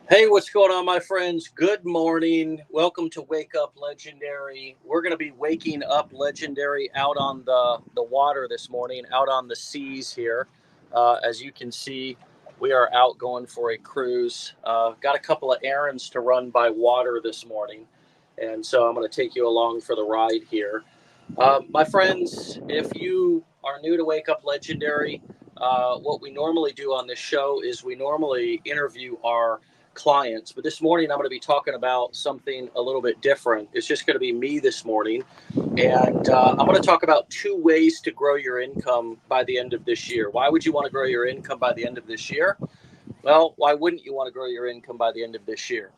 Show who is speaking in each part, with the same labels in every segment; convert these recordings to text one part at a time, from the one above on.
Speaker 1: Hey, what's going on, my friends? Good morning. Welcome to Wake Up Legendary. We're going to be waking up Legendary out on the water this morning, out on the seas here. As you can see, we are out going for a cruise. Got a couple of errands to run by water this morning, and so I'm going to take you along for the ride here. My friends, if you are new to Wake Up Legendary, what we normally do on this show is we normally interview our clients, but this morning I'm going to be talking about something a little bit different. It's just going to be me this morning, and I'm going to talk about two ways to grow your income by the end of this year. Why would you want to grow your income by the end of this year? Well, why wouldn't you want to grow your income by the end of this year?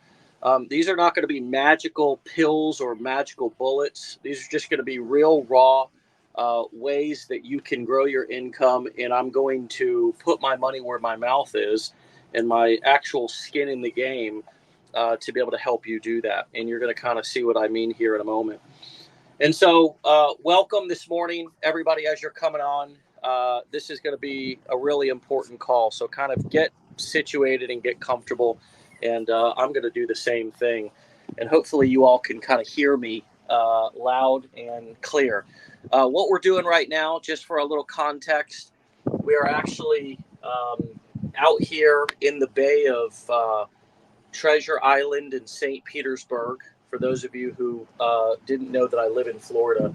Speaker 1: These are not going to be magical pills or magical bullets. These are just going to be real, raw ways that you can grow your income. And I'm going to put my money where my mouth is and my actual skin in the game to be able to help you do that. And you're going to kind of see what I mean here in a moment. And so, welcome this morning, everybody, as you're coming on. This is going to be a really important call. So kind of get situated and get comfortable. And I'm going to do the same thing. And hopefully you all can kind of hear me loud and clear. What we're doing right now, just for a little context, we are actually out here in the Bay of Treasure Island in St. Petersburg. For those of you who didn't know that I live in Florida,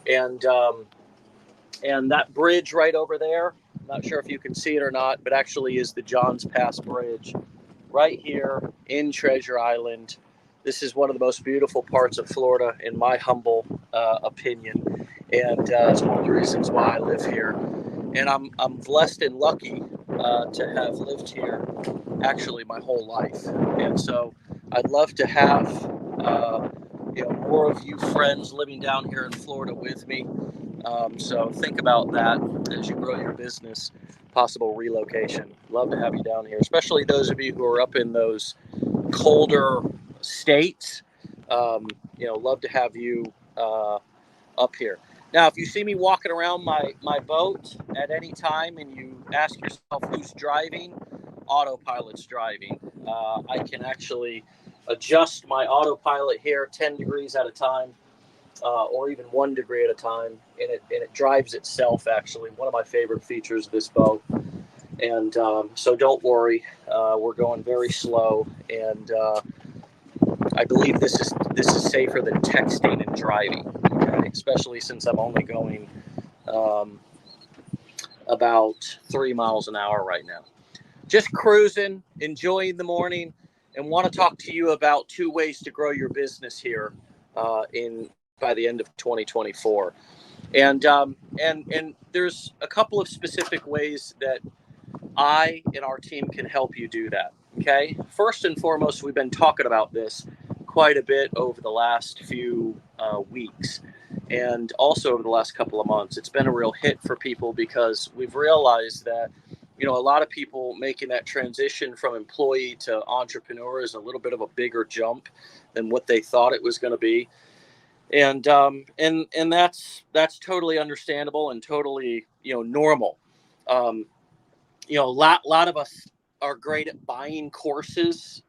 Speaker 1: and that bridge right over there, not sure if you can see it or not, but actually is the Johns Pass Bridge right here in Treasure Island. This is one of the most beautiful parts of Florida, in my humble opinion, and it's one of the reasons why I live here. And I'm blessed and lucky to have lived here actually my whole life, and so I'd love to have more of you friends living down here in Florida with me. So think about that as you grow your business, possible relocation. Love to have you down here, especially those of you who are up in those colder states. Love to have you up here. Now, if you see me walking around my boat at any time and you ask yourself who's driving, autopilot's driving. I can actually adjust my autopilot here 10 degrees at a time, or even 1 degree at a time, and it drives itself. Actually, one of my favorite features of this boat. And so don't worry, we're going very slow, and I believe this is safer than texting and driving. Okay, especially since I'm only going about 3 miles an hour right now. Just cruising, enjoying the morning, and want to talk to you about two ways to grow your business here in by the end of 2024. And there's a couple of specific ways that I and our team can help you do that. Okay, first and foremost, we've been talking about this quite a bit over the last few weeks, and also over the last couple of months. It's been a real hit for people because we've realized that a lot of people making that transition from employee to entrepreneur is a little bit of a bigger jump than what they thought it was going to be, and that's totally understandable and totally normal. Um, a lot of us are great at buying courses,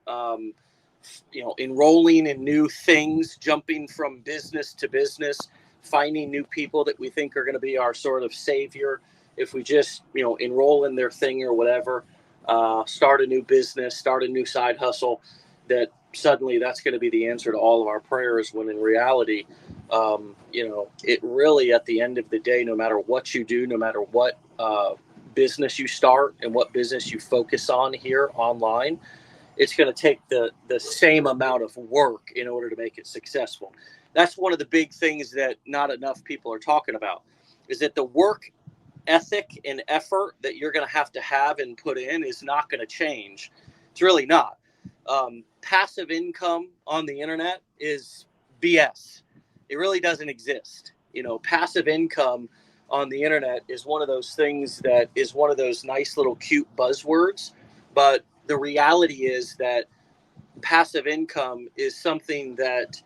Speaker 1: enrolling in new things, jumping from business to business, finding new people that we think are going to be our sort of savior. If we just, enroll in their thing or whatever, start a new business, start a new side hustle, that suddenly that's going to be the answer to all of our prayers. When in reality, it really, at the end of the day, no matter what you do, no matter what business you start and what business you focus on here online, it's going to take the same amount of work in order to make it successful. That's one of the big things that not enough people are talking about, is that the work ethic and effort that you're going to have and put in is not going to change. It's really not. Passive income on the internet is BS. It really doesn't exist. Passive income on the internet is one of those things that is one of those nice little cute buzzwords, but the reality is that passive income is something that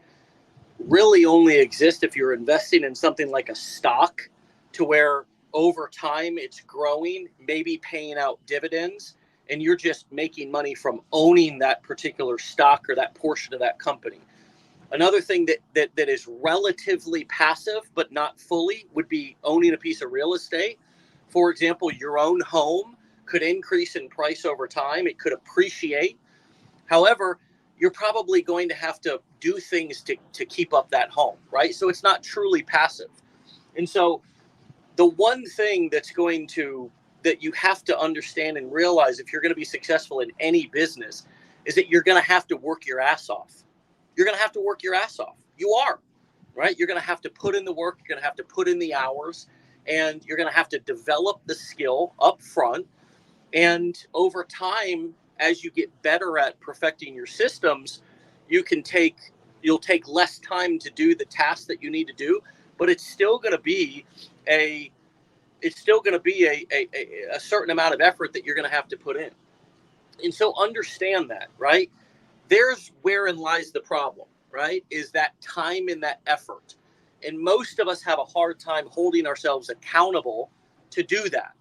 Speaker 1: really only exists if you're investing in something like a stock, to where over time it's growing, maybe paying out dividends, and you're just making money from owning that particular stock or that portion of that company. Another thing that is relatively passive, but not fully, would be owning a piece of real estate. For example, your own home could increase in price over time. It could appreciate. However, you're probably going to have to do things to keep up that home, right? So it's not truly passive. And so the one thing that you have to understand and realize if you're going to be successful in any business is that you're going to have to work your ass off. You're going to have to work your ass off. You are, right? You're going to have to put in the work. You're going to have to put in the hours, and you're going to have to develop the skill up front. And over time, as you get better at perfecting your systems, you'll take less time to do the tasks that you need to do, but it's still going to be a certain amount of effort that you're going to have to put in. And so understand that, right? There's wherein lies the problem, right? Is that time and that effort. And most of us have a hard time holding ourselves accountable to do that.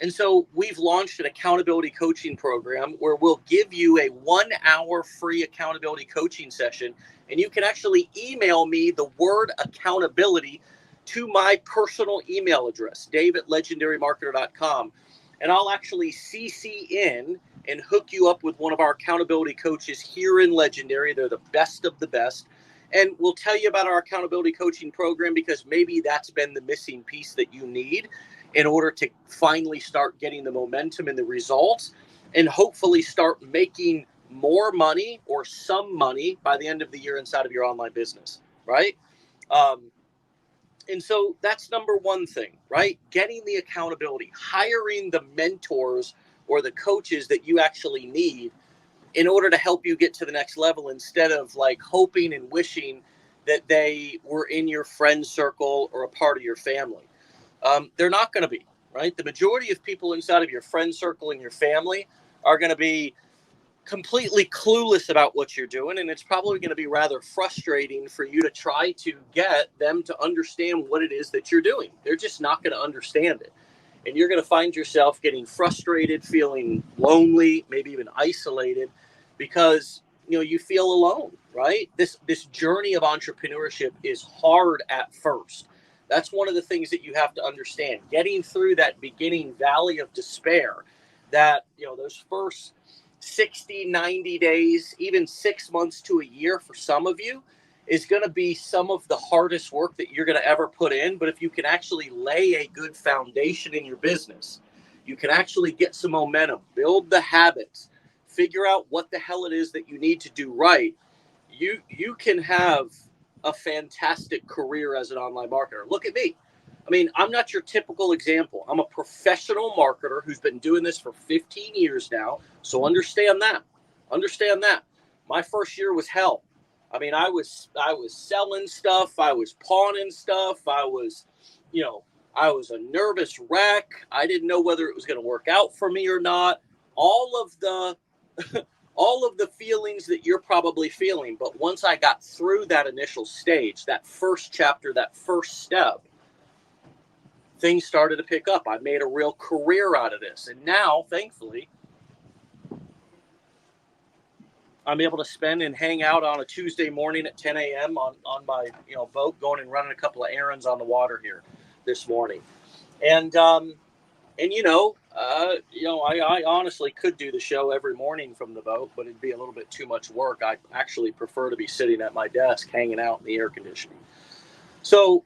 Speaker 1: And so we've launched an accountability coaching program where we'll give you a 1-hour free accountability coaching session. And you can actually email me the word accountability to my personal email address, dave@legendarymarketer.com. And I'll actually CC in and hook you up with one of our accountability coaches here in Legendary. They're the best of the best. And we'll tell you about our accountability coaching program because maybe that's been the missing piece that you need in order to finally start getting the momentum and the results and hopefully start making more money or some money by the end of the year inside of your online business, right? And so that's number one thing, right? Getting the accountability, hiring the mentors or the coaches that you actually need in order to help you get to the next level instead of like hoping and wishing that they were in your friend circle or a part of your family. They're not going to be, right? The majority of people inside of your friend circle and your family are going to be completely clueless about what you're doing, and it's probably going to be rather frustrating for you to try to get them to understand what it is that you're doing. They're just not going to understand it. And you're going to find yourself getting frustrated, feeling lonely, maybe even isolated because, you feel alone, right? This journey of entrepreneurship is hard at first. That's one of the things that you have to understand. Getting through that beginning valley of despair, that, those first 60, 90 days, even 6 months to a year for some of you is going to be some of the hardest work that you're going to ever put in. But if you can actually lay a good foundation in your business, you can actually get some momentum, build the habits, figure out what the hell it is that you need to do right. You can have a fantastic career as an online marketer. Look at me. I mean, I'm not your typical example. I'm a professional marketer who's been doing this for 15 years now. So understand that. Understand that. My first year was hell. I mean, I was selling stuff. I was pawning stuff. I was a nervous wreck. I didn't know whether it was going to work out for me or not. All of the feelings that you're probably feeling. But once I got through that initial stage, that first chapter, that first step, things started to pick up. I made a real career out of this. And now, thankfully, I'm able to spend and hang out on a Tuesday morning at 10 a.m. on my boat, going and running a couple of errands on the water here this morning. And I honestly could do the show every morning from the boat, but it'd be a little bit too much work. I actually prefer to be sitting at my desk, hanging out in the air conditioning. So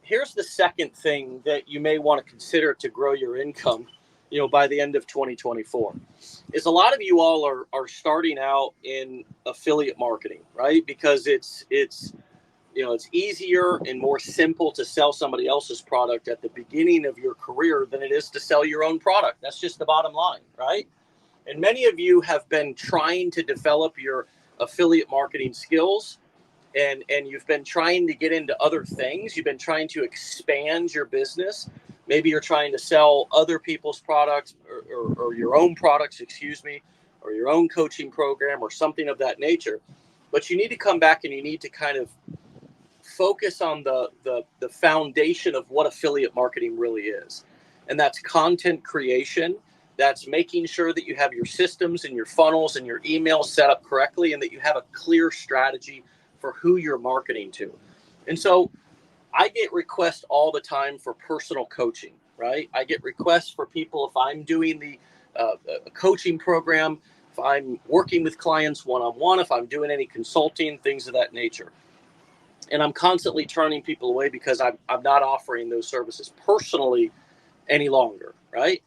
Speaker 1: here's the second thing that you may want to consider to grow your income, by the end of 2024, is a lot of you all are starting out in affiliate marketing, right? Because it's easier and more simple to sell somebody else's product at the beginning of your career than it is to sell your own product. That's just the bottom line, right? And many of you have been trying to develop your affiliate marketing skills, and you've been trying to get into other things. You've been trying to expand your business. Maybe you're trying to sell other people's products or your own products, or your own coaching program or something of that nature. But you need to come back and you need to kind of focus on the foundation of what affiliate marketing really is. And that's content creation, That's making sure that you have your systems and your funnels and your emails set up correctly, and that you have a clear strategy for who you're marketing to. And so I get requests all the time for personal coaching, right? I get requests for people if I'm doing the a coaching program, if I'm working with clients one-on-one, if I'm doing any consulting, things of that nature. And I'm constantly turning people away because I'm not offering those services personally any longer, right?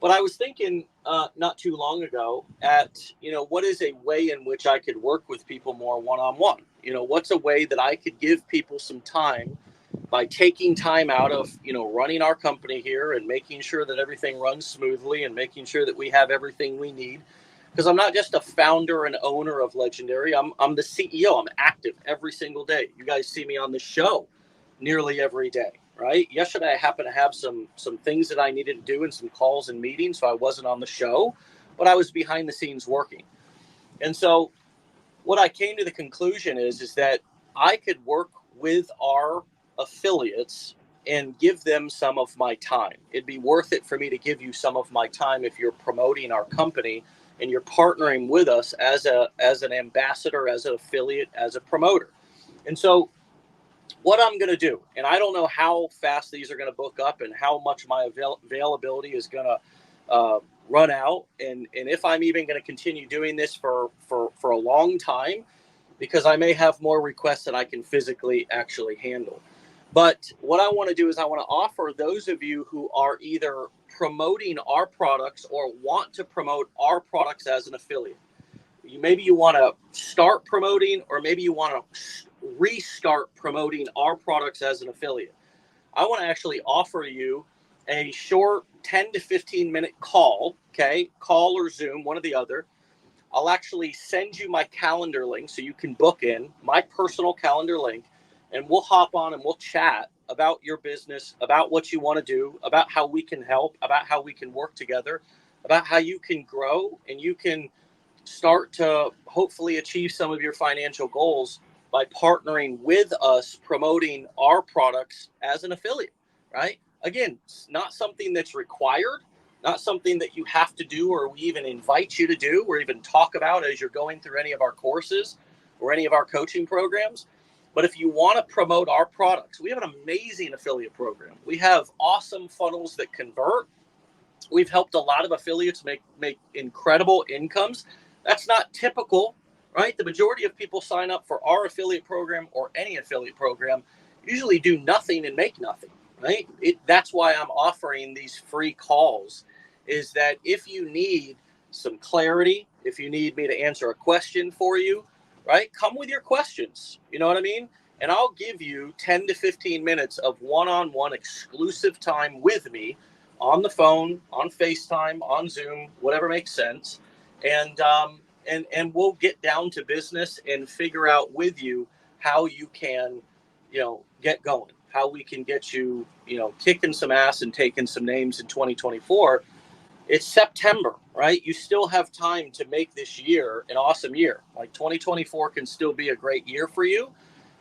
Speaker 1: But I was thinking not too long ago at, what is a way in which I could work with people more one-on-one? What's a way that I could give people some time by taking time out of, running our company here and making sure that everything runs smoothly and making sure that we have everything we need. Because I'm not just a founder and owner of Legendary. I'm the CEO. I'm active every single day. You guys see me on the show nearly every day, right? Yesterday, I happened to have some things that I needed to do and some calls and meetings, so I wasn't on the show, but I was behind the scenes working. And so what I came to the conclusion is that I could work with our affiliates and give them some of my time. It'd be worth it for me to give you some of my time if you're promoting our company and you're partnering with us as an ambassador, as an affiliate, as a promoter. And so what I'm going to do, and I don't know how fast these are going to book up and how much my availability is going to run out, and if I'm even going to continue doing this for a long time, because I may have more requests than I can physically actually handle. But what I want to do is I want to offer those of you who are either promoting our products or want to promote our products as an affiliate. Maybe you want to start promoting, or maybe you want to restart promoting our products as an affiliate. I want to actually offer you a short 10 to 15 minute call, okay? Call or Zoom, one or the other. I'll actually send you my calendar link so you can book in my personal calendar link, and we'll hop on and we'll chat about your business, about what you want to do, about how we can help, about how we can work together, about how you can grow and you can start to hopefully achieve some of your financial goals by partnering with us, promoting our products as an affiliate, right? Again, it's not something that's required, not something that you have to do or we even invite you to do or even talk about as you're going through any of our courses or any of our coaching programs. But if you want to promote our products, we have an amazing affiliate program. We have awesome funnels that convert. We've helped a lot of affiliates make incredible incomes. That's not typical, right? The majority of people sign up for our affiliate program or any affiliate program usually do nothing and make nothing, right? That's why I'm offering these free calls, is that if you need some clarity, if you need me to answer a question for you, right? Come with your questions. You know what I mean? And I'll give you 10 to 15 minutes of one-on-one exclusive time with me on the phone, on FaceTime, on Zoom, whatever makes sense. And we'll get down to business and figure out with you how you can, get going, how we can get you, kicking some ass and taking some names in 2024. It's September, right? You still have time to make this year an awesome year. Like 2024 can still be a great year for you.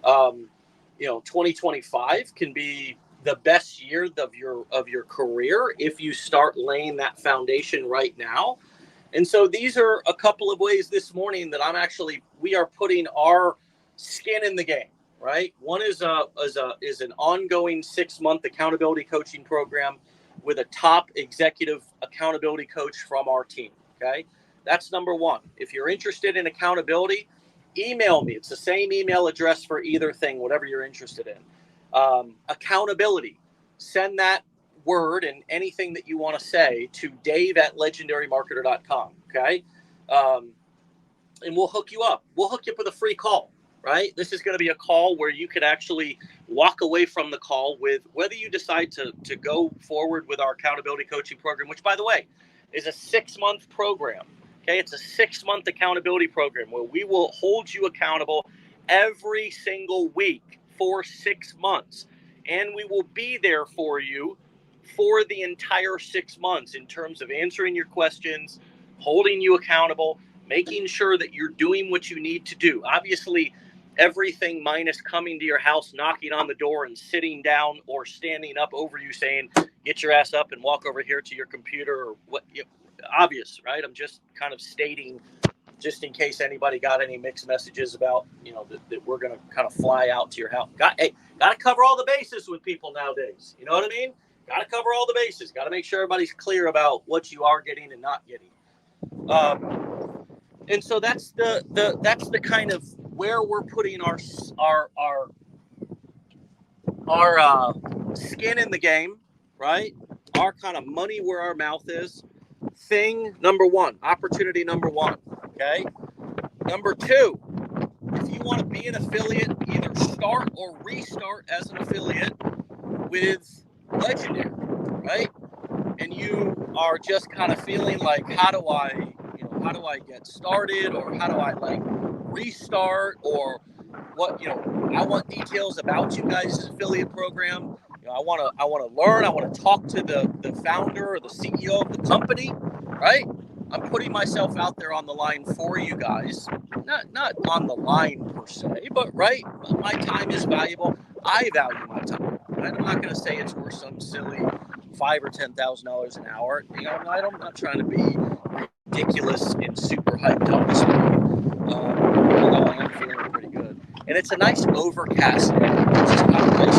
Speaker 1: 2025 can be the best year of your career if you start laying that foundation right now. And so these are a couple of ways this morning that we are putting our skin in the game, right? One is an ongoing 6-month accountability coaching program with a top executive accountability coach from our team. Okay. That's number one. If you're interested in accountability, email me. It's the same email address for either thing, whatever you're interested in. Accountability. Send that word and anything that you want to say to dave@legendarymarketer.com. Okay. And we'll hook you up. We'll hook you up with a free call, right? This is going to be a call where you could actually walk away from the call with whether you decide to go forward with our accountability coaching program, which, by the way, is a 6-month program. Okay. It's a 6-month accountability program where we will hold you accountable every single week for 6 months. And we will be there for you for the entire 6 months in terms of answering your questions, holding you accountable, making sure that you're doing what you need to do. Obviously, everything minus coming to your house, knocking on the door and sitting down or standing up over you saying, get your ass up and walk over here to your computer or what. obvious, right? I'm just kind of stating, just in case anybody got any mixed messages about, that we're going to kind of fly out to your house. Got to cover all the bases with people nowadays. You know what I mean? Got to cover all the bases. Got to make sure everybody's clear about what you are getting and not getting. And so that's the kind of where we're putting our skin in the game, right? Our kind of money where our mouth is. Thing number one, opportunity number one. Okay. Number two, if you want to be an affiliate, either start or restart as an affiliate with Legendary, right? And you are just kind of feeling like, how do I get started, or how do I restart, or what, I want details about you guys' affiliate program. I want to learn. I want to talk to the founder or the CEO of the company, right? I'm putting myself out there on the line for you guys. Not on the line per se, but right, my time is valuable. I value my time. Right? I'm not going to say it's worth some silly $5,000 or $10,000 an hour. I'm not trying to be ridiculous and super hyped up this morning. Although I am feeling pretty good, and it's a nice overcast day, which is kind of nice.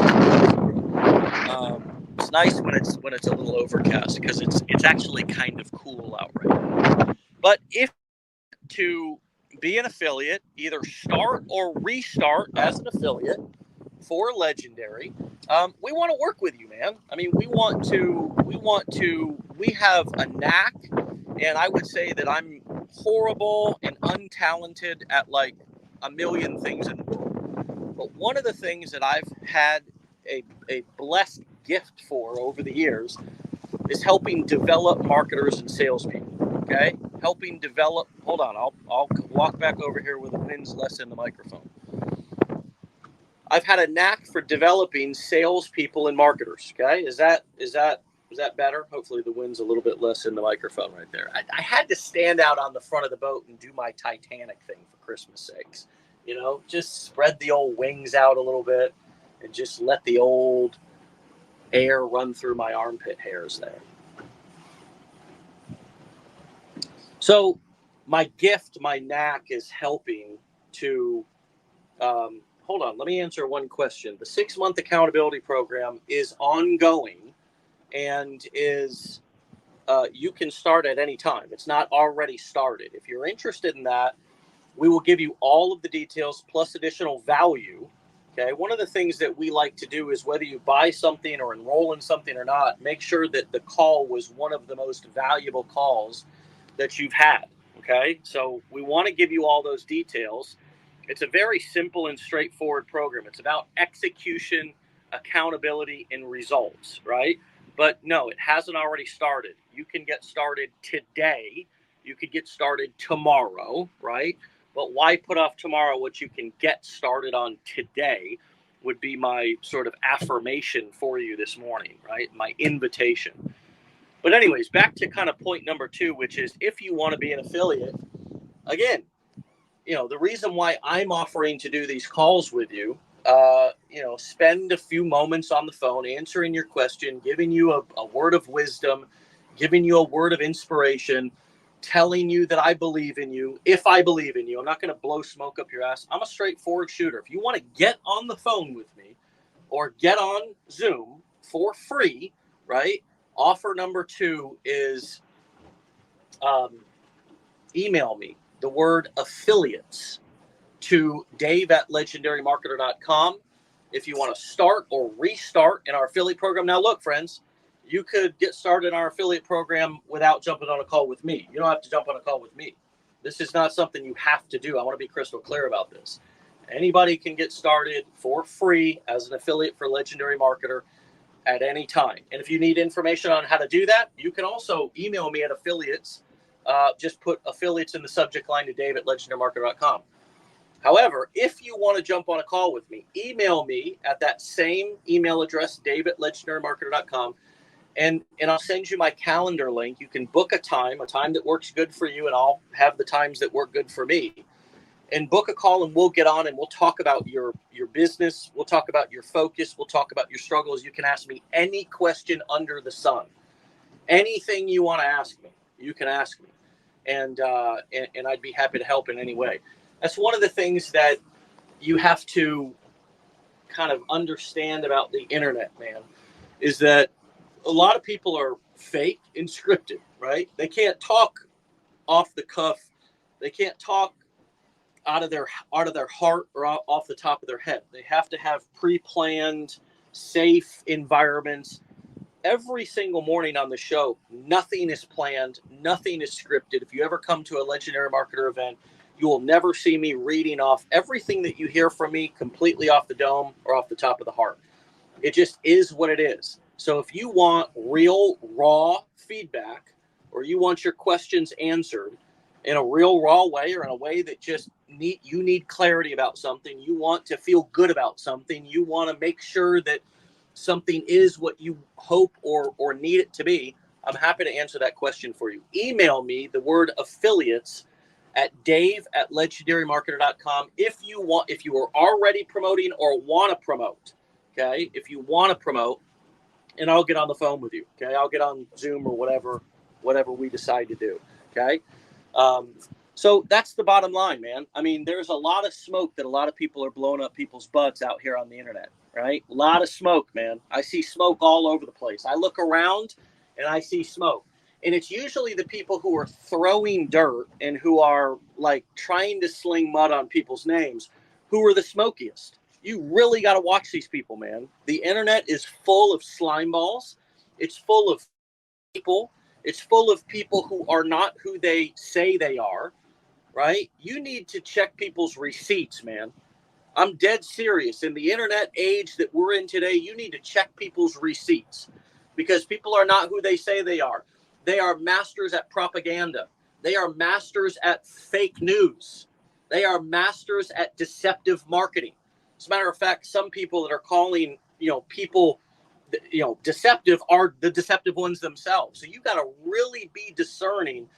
Speaker 1: It's nice when it's a little overcast, because it's actually kind of cool out right now. But if to be an affiliate, either start or restart as an affiliate for Legendary, we want to work with you, man. I mean, we have a knack, and I would say that I'm horrible and untalented at like a million things in the world. But one of the things that I've had a blessed gift for over the years is helping develop marketers and salespeople. Okay, helping develop. Hold on, I'll walk back over here where the wind's less in the microphone. I've had a knack for developing salespeople and marketers. Okay, is that better? Hopefully the wind's a little bit less in the microphone right there. I had to stand out on the front of the boat and do my Titanic thing, for Christmas sakes. Just spread the old wings out a little bit and just let the old air run through my armpit hairs there. So my gift, my knack is helping to, hold on, let me answer one question. The 6-month accountability program is ongoing and is, you can start at any time. It's not already started. If you're interested in that, we will give you all of the details plus additional value. Okay. One of the things that we like to do is, whether you buy something or enroll in something or not, make sure that the call was one of the most valuable calls that you've had. Okay. So we want to give you all those details. It's a very simple and straightforward program. It's about execution, accountability, and results, right? But no, it hasn't already started. You can get started today. You could get started tomorrow, right? But why put off tomorrow what you can get started on today would be my sort of affirmation for you this morning, right? My invitation. But anyways, back to kind of point number 2, which is, if you want to be an affiliate, again, the reason why I'm offering to do these calls with you, spend a few moments on the phone answering your question, giving you a word of wisdom, giving you a word of inspiration, telling you that I believe in you. If I believe in you, I'm not going to blow smoke up your ass. I'm a straightforward shooter. If you want to get on the phone with me or get on Zoom for free, right? Offer number 2 is email me the word affiliates to dave@legendarymarketer.com if you want to start or restart in our affiliate program. Now, look, friends, you could get started in our affiliate program without jumping on a call with me. You don't have to jump on a call with me. This is not something you have to do. I want to be crystal clear about this. Anybody can get started for free as an affiliate for Legendary Marketer at any time. And if you need information on how to do that, you can also email me at affiliates. Just put affiliates in the subject line to dave@legendarymarketer.com. However, if you want to jump on a call with me, email me at that same email address, dave@legendarymarketer.com, and I'll send you my calendar link. You can book a time that works good for you, and I'll have the times that work good for me. And book a call, and we'll get on and we'll talk about your business. We'll talk about your focus. We'll talk about your struggles. You can ask me any question under the sun. Anything you want to ask me. you can ask me, and I'd be happy to help in any way. That's one of the things that you have to kind of understand about the internet, man, is that a lot of people are fake and scripted, right? They can't talk off the cuff. They can't talk out of their heart or off the top of their head. They have to have pre-planned, safe environments. Every single morning on the show, nothing is planned, nothing is scripted. If you ever come to a Legendary Marketer event, you will never see me reading off everything that you hear from me completely off the dome or off the top of the heart. It just is what it is. So if you want real, raw feedback, or you want your questions answered in a real, raw way, or in a way that just you need clarity about something, you want to feel good about something, you want to make sure that something is what you hope or need it to be, I'm happy to answer that question for you. Email me the word affiliates at dave@legendarymarketer.com if you are already promoting or want to promote. Okay, if you want to promote, and I'll get on the phone with you. Okay, I'll get on Zoom or whatever we decide to do. Okay, so that's the bottom line, man. I mean, there's a lot of smoke that a lot of people are blowing up people's butts out here on the internet, right? A lot of smoke, man. I see smoke all over the place. I look around and I see smoke. And it's usually the people who are throwing dirt and who are like trying to sling mud on people's names who are the smokiest. You really got to watch these people, man. The internet is full of slime balls. It's full of people. It's full of people who are not who they say they are, right? You need to check people's receipts, man. I'm dead serious. In the internet age that we're in today, you need to check people's receipts because people are not who they say they are. They are masters at propaganda. They are masters at fake news. They are masters at deceptive marketing. As a matter of fact, some people that are calling, people, deceptive are the deceptive ones themselves. So you got to really be discerning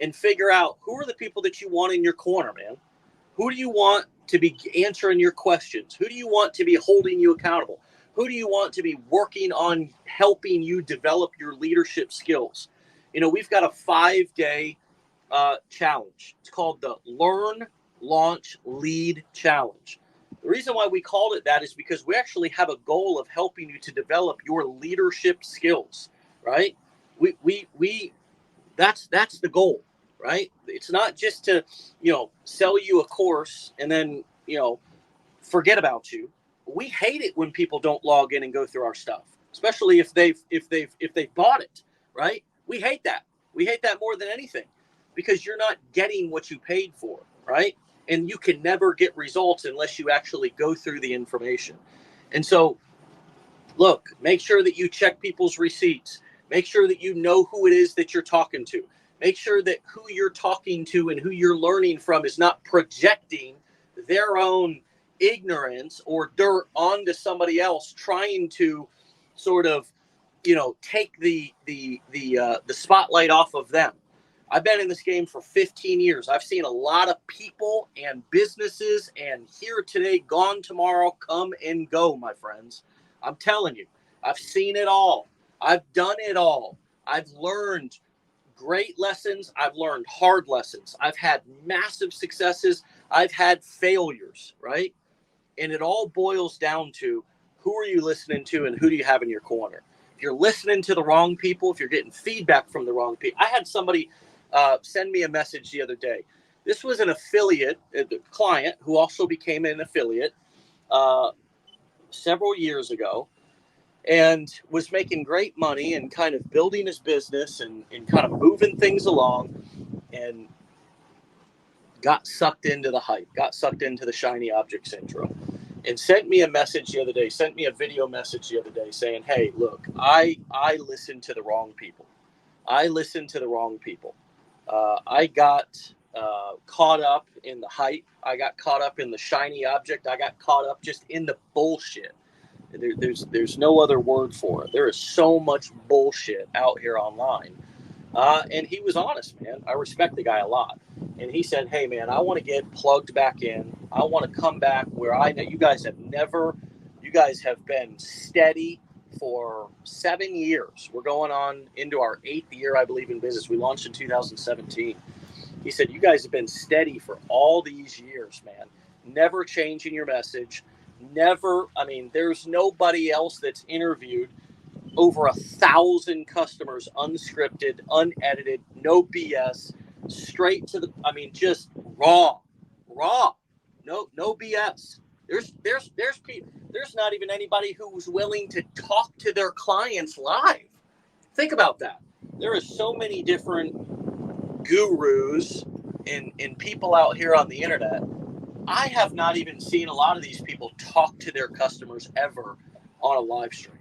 Speaker 1: and figure out who are the people that you want in your corner, man. Who do you want to be answering your questions? Who do you want to be holding you accountable? Who do you want to be working on helping you develop your leadership skills? We've got a 5-day challenge. It's called the Learn, Launch, Lead Challenge. The reason why we called it that is because we actually have a goal of helping you to develop your leadership skills, right? That's the goal, right? It's not just to, sell you a course and then, forget about you. We hate it when people don't log in and go through our stuff, especially if they've bought it, right? We hate that. We hate that more than anything because you're not getting what you paid for, right? And you can never get results unless you actually go through the information. And so, look, make sure that you check people's receipts. Make sure that you know who it is that you're talking to. Make sure that who you're talking to and who you're learning from is not projecting their own ignorance or dirt onto somebody else, trying to sort of, take the spotlight off of them. I've been in this game for 15 years. I've seen a lot of people and businesses and here today, gone tomorrow, come and go, my friends. I'm telling you, I've seen it all. I've done it all. I've learned great lessons. I've learned hard lessons. I've had massive successes. I've had failures, right? And it all boils down to who are you listening to and who do you have in your corner? If you're listening to the wrong people, if you're getting feedback from the wrong people. I had somebody send me a message the other day. This was an affiliate, a client who also became an affiliate several years ago and was making great money and kind of building his business and kind of moving things along, and got sucked into the hype, got sucked into the shiny object syndrome, and sent me a message the other day, sent me a video message the other day saying, hey, look, I listened to the wrong people. I listened to the wrong people. I got caught up in the hype. I got caught up in the shiny object. I got caught up just in the bullshit. There's no other word for it. There is so much bullshit out here online. And he was honest, man. I respect the guy a lot. And he said, hey, man, I want to get plugged back in. I want to come back where I know you guys have been steady, for 7 years. We're going on into our 8th year, I believe, in business. We launched in 2017. He said, you guys have been steady for all these years, man. Never changing your message. Never, I mean, there's nobody else that's interviewed over 1,000 customers, unscripted, unedited, no BS, straight to the, I mean, just raw, no BS. There's not even anybody who's willing to talk to their clients live. Think about that. There are so many different gurus and people out here on the internet. I have not even seen a lot of these people talk to their customers ever on a live stream.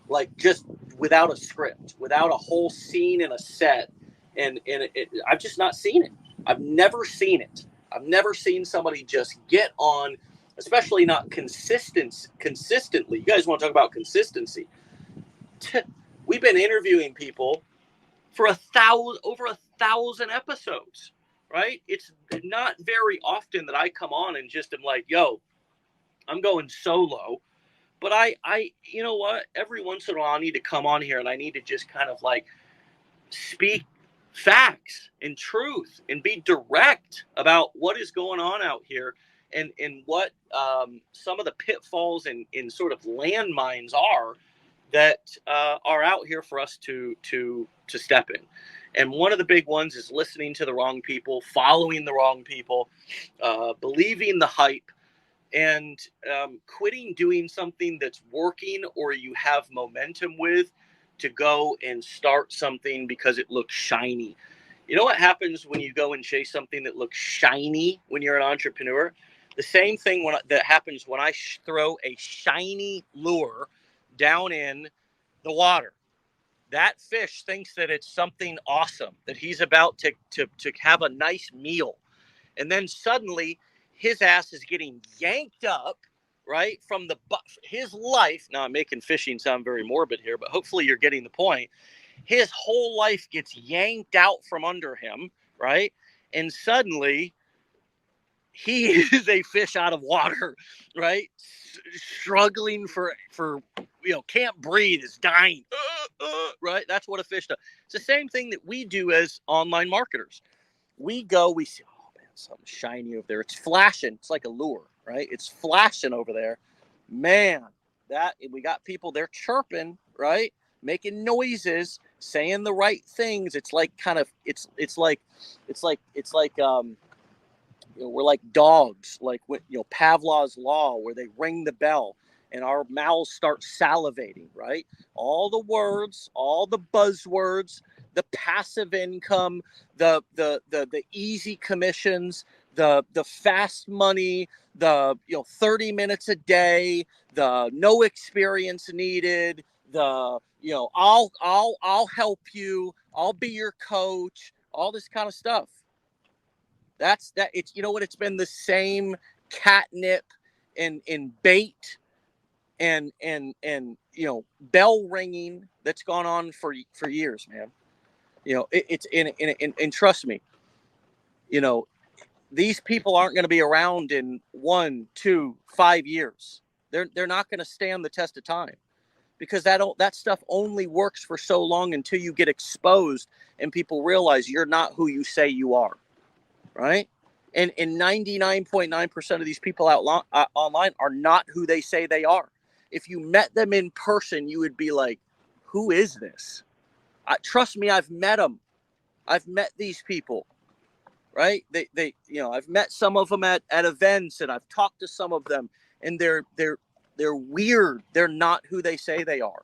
Speaker 1: Like, just without a script, without a whole scene and a set. And I've just not seen it. I've never seen it. I've never seen somebody just get on, especially not consistently. You guys want to talk about consistency? We've been interviewing people for over 1,000 episodes, right? It's not very often that I come on and just am like, yo, I'm going solo. But I, you know what? Every once in a while, I need to come on here and I need to just kind of like speak facts and truth and be direct about what is going on out here and what some of the pitfalls and sort of landmines are that are out here for us to step in. And one of the big ones is listening to the wrong people, following the wrong people, believing the hype, and quitting doing something that's working or you have momentum with to go and start something because it looks shiny. You know what happens when you go and chase something that looks shiny when you're an entrepreneur? The same thing that happens when I throw a shiny lure down in the water. That fish thinks that it's something awesome, that he's about to have a nice meal. And then suddenly his ass is getting yanked up, right, from his life. Now, I'm making fishing sound very morbid here, but hopefully you're getting the point. His whole life gets yanked out from under him, right? And suddenly he is a fish out of water, right? Struggling for can't breathe, is dying, right? That's what a fish does. It's the same thing that we do as online marketers. We see, something shiny over there. It's flashing. It's like a lure, right? It's flashing over there. Man, we got people there chirping, right? Making noises, saying the right things. It's like we're like dogs, like Pavlov's law, where they ring the bell and our mouths start salivating, right? All the words, all the buzzwords, the passive income, the easy commissions, the fast money, the 30 minutes a day, the no experience needed, the I'll help you, I'll be your coach, all this kind of stuff. It's it's been the same catnip and bait and bell ringing that's gone on for years, man. And trust me, these people aren't going to be around in 1, 2, 5 years. They're not going to stand the test of time, because that stuff only works for so long until you get exposed and people realize you're not who you say you are, right? And 99.9% of these people online are not who they say they are. If you met them in person, you would be like, who is this? Trust me, I've met them. I've met these people, right? I've met some of them at events, and I've talked to some of them, and they're weird. They're not who they say they are,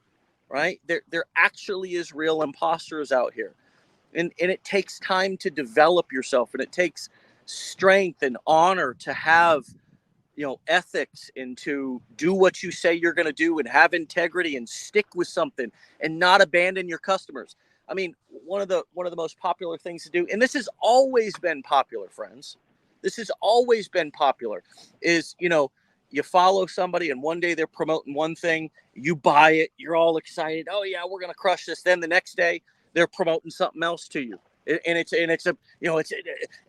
Speaker 1: right? There actually is real imposters out here. And it takes time to develop yourself, and it takes strength and honor to have, ethics, and to do what you say you're going to do, and have integrity, and stick with something, and not abandon your customers. I mean, one of the most popular things to do, and this has always been popular, friends. This has always been popular, is, you follow somebody and one day they're promoting one thing, you buy it, you're all excited. Oh yeah, we're going to crush this. Then the next day they're promoting something else to you.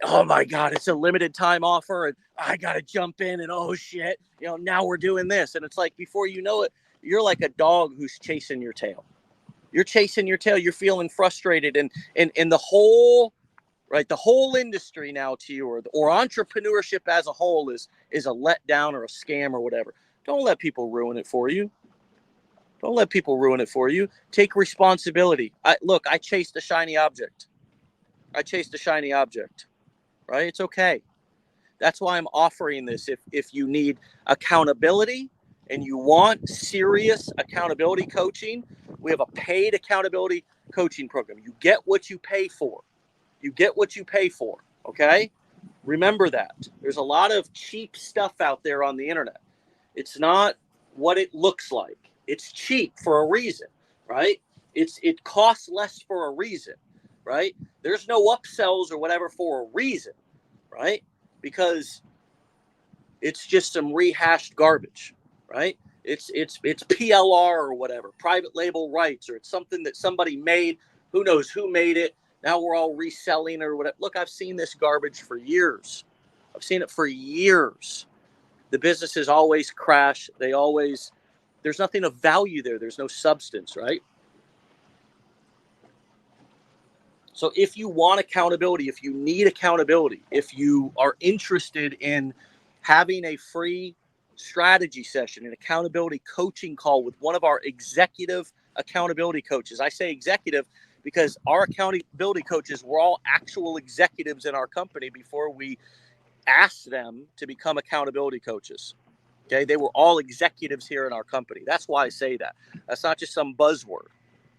Speaker 1: Oh my God, it's a limited time offer, and I got to jump in, and oh shit, now we're doing this. And it's like, before you know it, you're like a dog who's chasing your tail. You're chasing your tail. You're feeling frustrated, and the whole industry now to you, or entrepreneurship as a whole is a letdown or a scam or whatever. Don't let people ruin it for you. Don't let people ruin it for you. Take responsibility. I chased a shiny object. Right? It's okay. That's why I'm offering this. If you need accountability and you want serious accountability coaching, we have a paid accountability coaching program. You get what you pay for. Okay? Remember that. There's a lot of cheap stuff out there on the internet. It's not what it looks like. It's cheap for a reason, right? It costs less for a reason, right? There's no upsells or whatever for a reason, right? Because it's just some rehashed garbage, right? It's PLR or whatever, private label rights, or it's something that somebody made. Who knows who made it? Now we're all reselling or whatever. Look, I've seen this garbage for years. I've seen it for years. The businesses always crash. There's nothing of value there. There's no substance, right? So if you want accountability, if you need accountability, if you are interested in having a free strategy session, an accountability coaching call with one of our executive accountability coaches. I say executive because our accountability coaches were all actual executives in our company before we asked them to become accountability coaches. Okay, they were all executives here in our company. That's why I say that. That's not just some buzzword.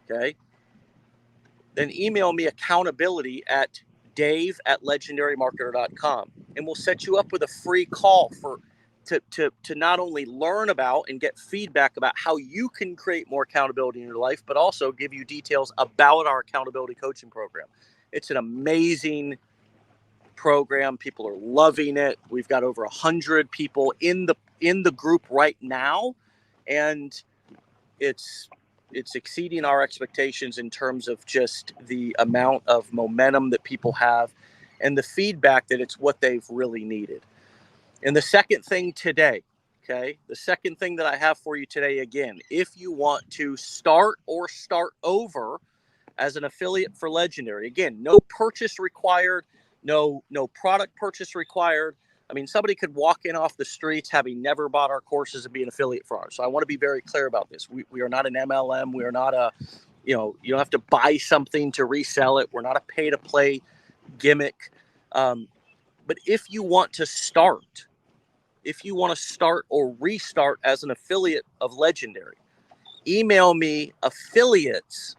Speaker 1: Okay. Then email me accountability at dave@legendarymarketer.com, and we'll set you up with a free call to not only learn about and get feedback about how you can create more accountability in your life, but also give you details about our accountability coaching program. It's an amazing program. People are loving it. We've got over 100 people in the group right now, and it's exceeding our expectations in terms of just the amount of momentum that people have and the feedback that it's what they've really needed. And the second thing today, okay, the second thing that I have for you today, again, if you want to start or start over as an affiliate for Legendary, again, no purchase required, no product purchase required. I mean, somebody could walk in off the streets having never bought our courses and be an affiliate for ours. So I want to be very clear about this. We are not an MLM. We are not you don't have to buy something to resell it. We're not a pay-to-play gimmick. But if you want to start or restart as an affiliate of Legendary, email me affiliate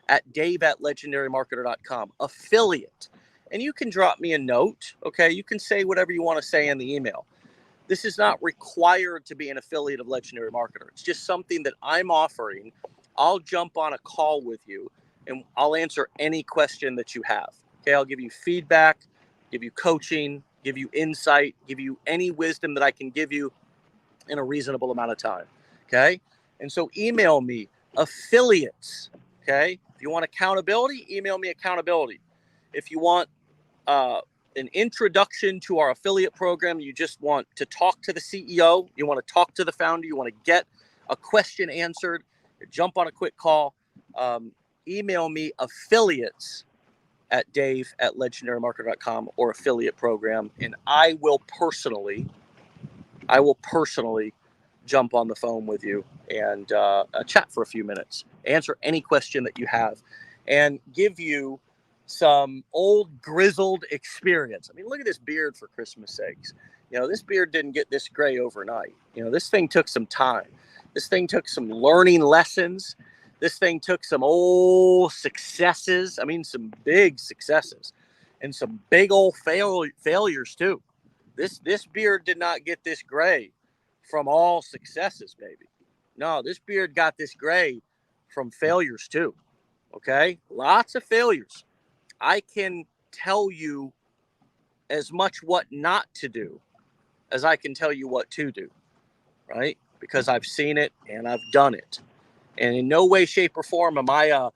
Speaker 1: at dave@legendarymarketer.com. Affiliate. And you can drop me a note, okay? You can say whatever you want to say in the email. This is not required to be an affiliate of Legendary Marketer. It's just something that I'm offering. I'll jump on a call with you, and I'll answer any question that you have, okay? I'll give you feedback, give you coaching, give you insight, give you any wisdom that I can give you in a reasonable amount of time, okay? And so email me affiliates, okay? If you want accountability, email me accountability. If you want an introduction to our affiliate program, you just want to talk to the CEO, you want to talk to the founder, you want to get a question answered, jump on a quick call, email me affiliates at dave@legendarymarketer.com or affiliate program, and I will personally jump on the phone with you and chat for a few minutes, answer any question that you have, and give you some old grizzled experience. I mean, look at this beard, for Christmas sakes. This beard didn't get this gray overnight. This thing took some time. This thing took some learning lessons. This thing took some old successes. I mean, some big successes and some big old failures too. This beard did not get this gray from all successes, baby. No, this beard got this gray from failures too. Okay? Lots of failures. I can tell you as much what not to do as I can tell you what to do, right? Because I've seen it and I've done it. And in no way, shape, or form am I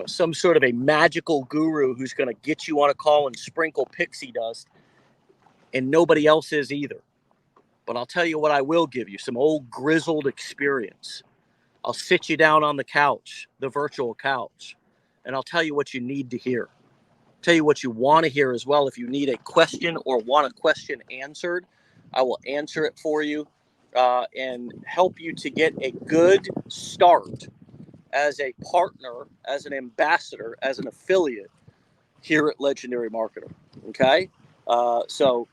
Speaker 1: some sort of a magical guru who's going to get you on a call and sprinkle pixie dust, and nobody else is either. But I'll tell you what I will give you, some old grizzled experience. I'll sit you down on the couch, the virtual couch, and I'll tell you what you need to hear. Tell you what you want to hear as well. If you need a question or want a question answered, I will answer it for you and help you to get a good start as a partner, as an ambassador, as an affiliate here at Legendary Marketer. Okay? So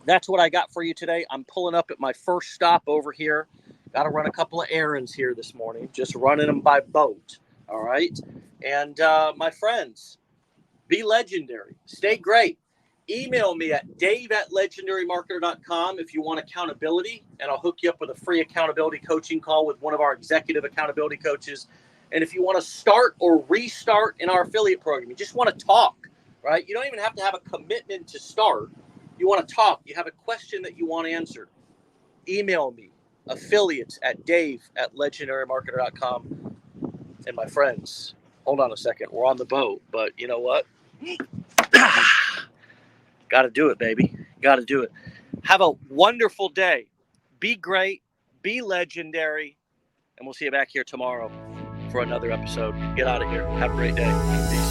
Speaker 1: that's what I got for you today. I'm pulling up at my first stop over here. Got to run a couple of errands here this morning, just running them by boat. All right? And my friends, be legendary. Stay great. Email me at dave@legendarymarketer.com if you want accountability, and I'll hook you up with a free accountability coaching call with one of our executive accountability coaches. And if you want to start or restart in our affiliate program, you just want to talk, right? You don't even have to have a commitment to start. You want to talk. You have a question that you want answered. Email me, affiliates@dave@legendarymarketer.com. And my friends, hold on a second. We're on the boat, but you know what? Got to do it, baby. Got to do it. Have a wonderful day. Be great. Be legendary. And we'll see you back here tomorrow for another episode. Get out of here. Have a great day. Peace.